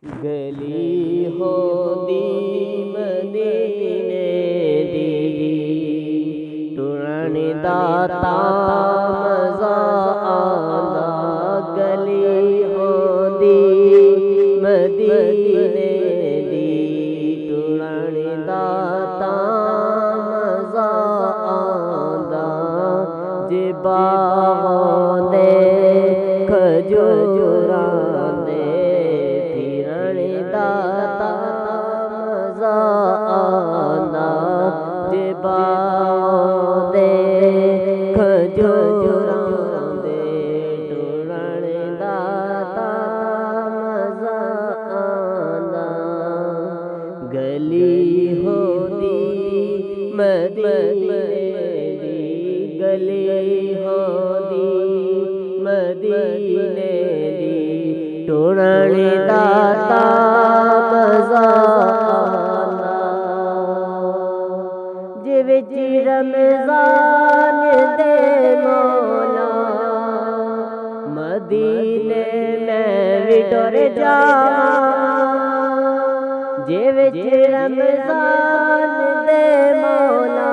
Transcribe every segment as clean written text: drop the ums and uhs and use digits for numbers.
गली होंदी मदीने दी टुरन दाता मज़ा आंदा। गली होंदी मदीने दी टुरन दाता मज़ा आंदा। जे बागों दे खजूरां दे दाता मज़ा आंदा। जे बागों दे खजूरां दे टुरन दाता मज़ा आंदा। गली होंदी मदीने दी गली होंदी मदीने दी टुरन दाता मज़ा आंदा। जे विच रमज़ान दे मौला मदीने मैं भी टुर जावां। जे विच रमज़ान दे मौला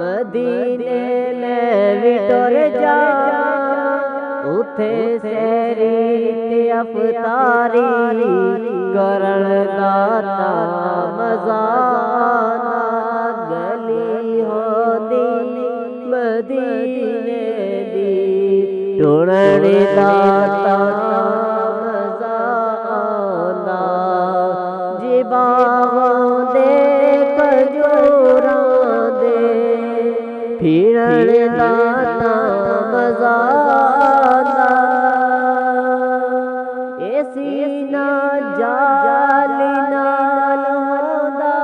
मदीने मैं भी टुर जावां। उथे सहरी ते अफतारी करन दाता मज़ा आंदा। गली होंदी मदीने दी टुरन दाता मज़ा आंदा। जे बागों दे खजूरां दे फिरन दाता मज़ा आंदा। ए सीना जाली नाल होंदा।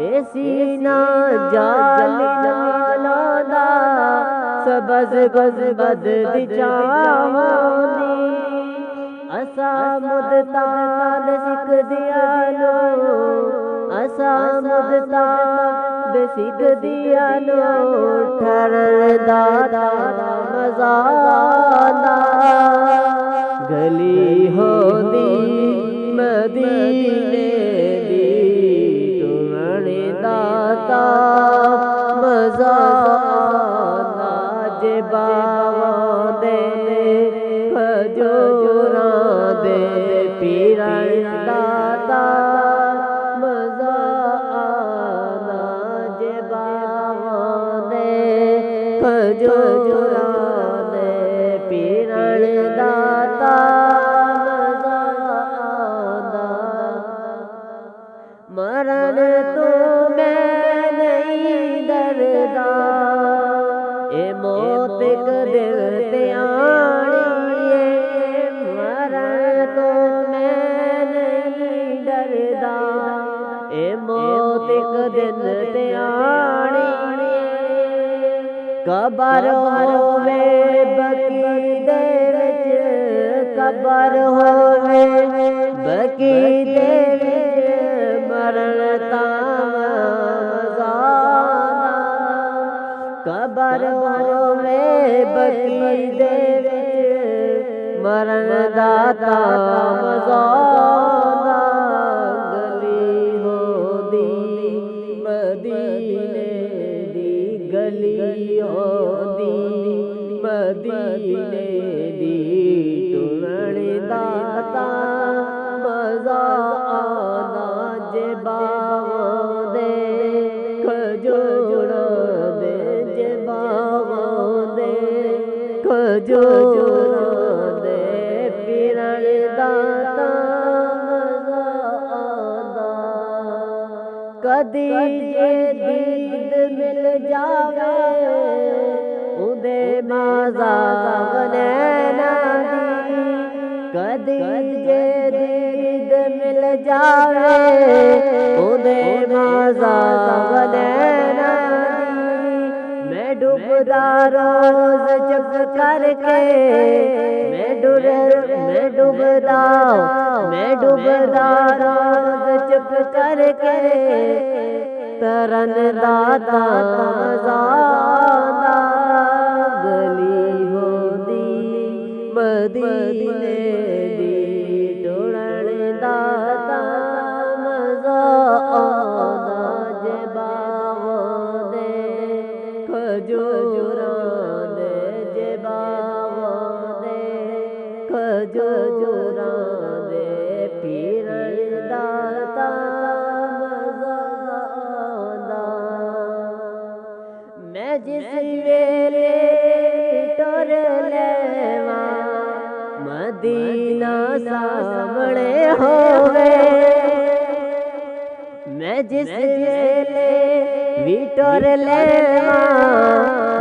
ए सीना जाली नाल होंदा। सबज़ गुज़बद दी छां होंदी। असा मुदताद सिख दिया लो असा मुदताद सिख दिया लो ठरन दाता मज़ा आंदा। गली होंदी मदीने दी टुरन दाता मज़ा आंदा। जे बागों दे खजूरां दे फिरन दाता मज़ा आंदा। जे बागों दे खजूरां दे फिरन दाता मज़ा आंदा। मरन तो मैं नहीं डरदा ए मौत एक दिन ते आनी है। मरन तो मैं नहीं डरदा ए मौत एक दिन ते आनी है। कबर होवे बकी दे विच कबर होवे बकी दे विच मरन तां मज़ा आंदा। कबर होवे बकी दे विच मरन दाता मज़ा आंदा। गली होंदी मदीने दी गली होंदी मदीने दी टुरन दाता मज़ा आंदा। जे बागों दे खजूरां दे जे बागों दे खजूरां दे फिरन दाता मज़ा आंदा। कदी जे दीद मिल जावे उदे मज़ा नैना दी। कदी जे दीद मिल जावे उदे मज़ा नैना दी। मैं डूबदा रोज़ चुप करके मैं डूबदा रोज़ चुप करके तरन दाता मज़ा आंदा। गली होंदी मदीने दी टुरन दा मज़ा आंदा जे बागों दे खजूरां दे जे बागों दे खजूरां दे फिरन दा मज़ा आंदा। मैं जिस वेले टुर लेवा मदीना सामने होवे, मैं जिस वेले भी टुर लेवा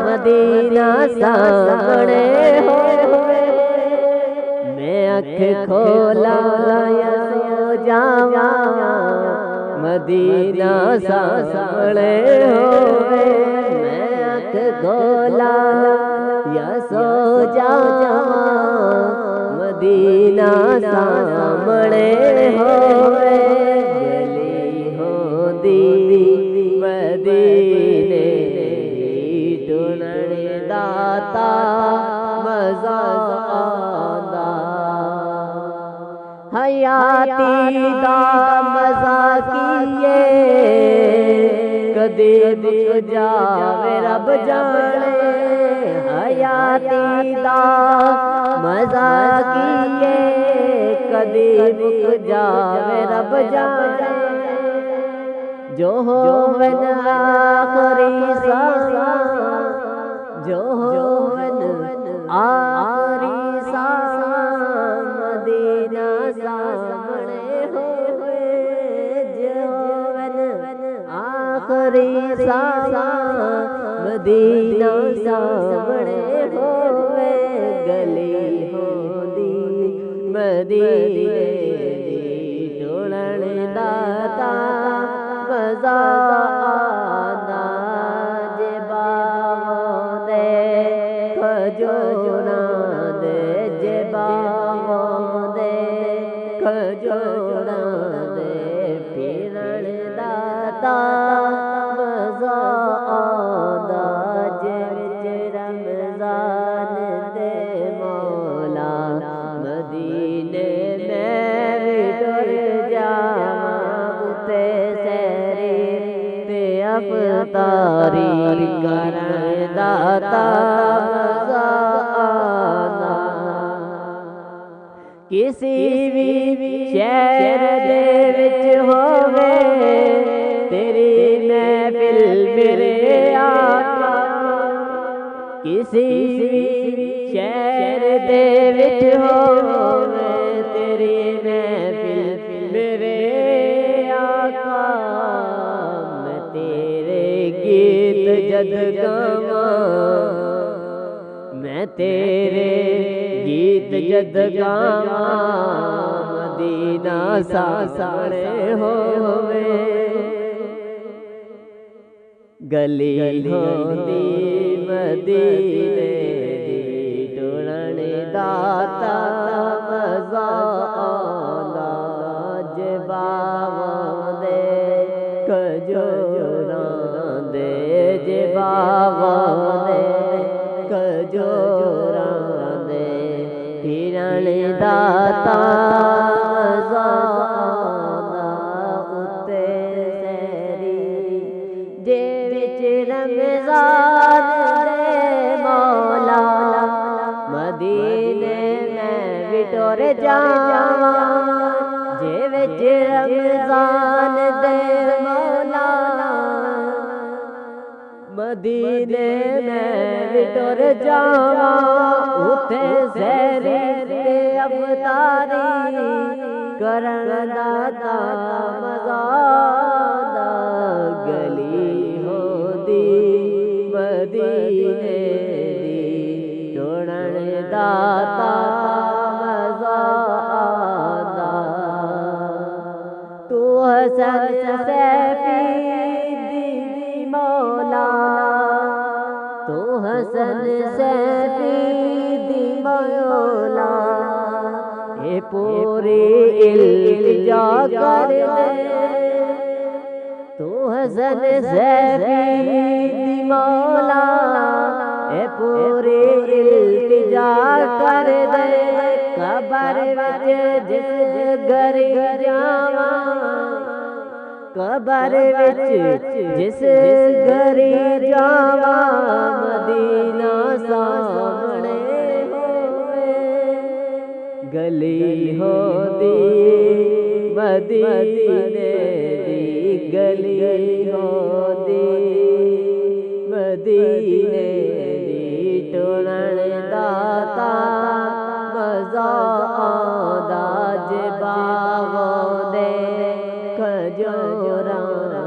मदीना सामने होवे, मैं अख खोला या सो जावा मदीना सामने होवे, मैं अख खोला या सो जावा मदीना सामने होवे। गली होंदी मदीने दी टुरन दा मज़ा आंदा। हयाती दा मज़ा किए कदी मुक जावे रब जाने, हयाती दा मज़ा किए कदी मुक जावे रब जाने। जो होवन आखरी सांस, जो होवन आखरी सांस मदीना सामने होवे, जो होवन आखरी सांस मदीना सामने होवे। गली होंदी मदीने दी टुरन दा मज़ा आंदा जे बागों दे खजूरां दे जे बागों दे खजूरां दे फिरन दा मज़ा आंदा। जे विच रमज़ान दे मौला मदीने मैं भी टुर जावां उते सैरी ते अफ़तारी करन दा मज़ा आंदा। किसी भी शहर दे विच होवे तेरी महफिल मेरे आका, किसी भी शहर दे विच होवे तेरी महफिल मेरे आका। मैं तेरे गीत जद गावां, मैं तेरे गीत जद गावां मदीना सामने होवे। गली होंदी मदीने दी टुरन दा मज़ा आंदा जे बागों दे खजूरां दे जे बागों दे खजूरां दे फिरन दा मज़ा आंदा। उते सैरी जे विच रमज़ान दे मौला मदीने मैं भी टुर जावां, जे विच रमज़ान दे मौला मदीने मैं भी टुर जावां उथे सैरी ते अफ़तारी करन दा मज़ा आंदा। गली होंदी मदीने दी टुरन दा मज़ा आंदा। तू हसन सैफी दी मौला, तू हसन सैफी दी मौला, ये पूरी इल्तिजा कर दे। तू हसन सैफी दी मौला ए पूरी इल्तिजा कर दे कबर विच जिस घर जावा कबर विच जिस घर जावा मदीना सामने गली हो दी मदीने दी गली हो दी मदीने दी टुरन दाता मज़ा आंदा जे बागों दे खजूरां